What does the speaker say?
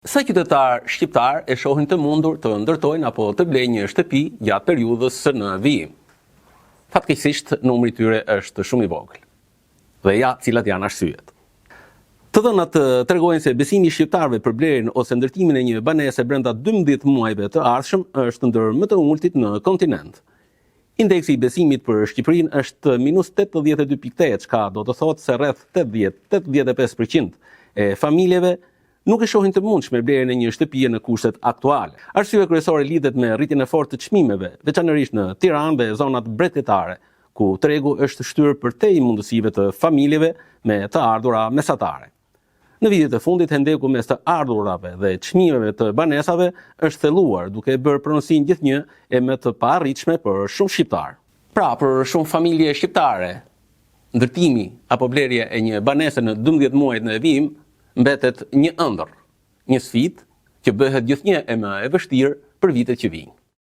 Sa qytetar shqiptar e shohin të mundur të ndërtojnë apo të blejnë një shtëpi gjatë periudhës së në vijim. Fatkeqësisht numri i tyre është shumë i vogël. Dhe ja, cilat janë arsyet. Të dhënat tregojnë se besimi i shqiptarëve për blerjen ose ndërtimin e një banese brenda 12 muajve të ardhshëm është ndër më të ultit në kontinent. Indeksi i besimit për Shqipërinë është -82.8, çka do të thotë se rreth 80-85% e familjeve nuk e shohin të mundshme blerjen e një shtëpie në kushtet aktuale. Arsyeja kryesore lidhet me rritjen e fortë të çmimeve, veçanërisht në Tiranë dhe zonat bretëtare, ku tregu është shtyrë përtej mundësive të familjeve me të ardhura mesatare. Në vitet e fundit, hendeku mes të ardhurave dhe çmimeve të banesave është thelluar, duke bërë pronësinë gjithnjë e më të paarritshme për shumë shqiptar. Pra, për shumë familje shqiptare, ndërtimi apo blerja e një banese në 12 muajt në vijim mbetet një ëndër, një sfidë që bëhet gjithnjë e më e vështirë për vitet që vijnë.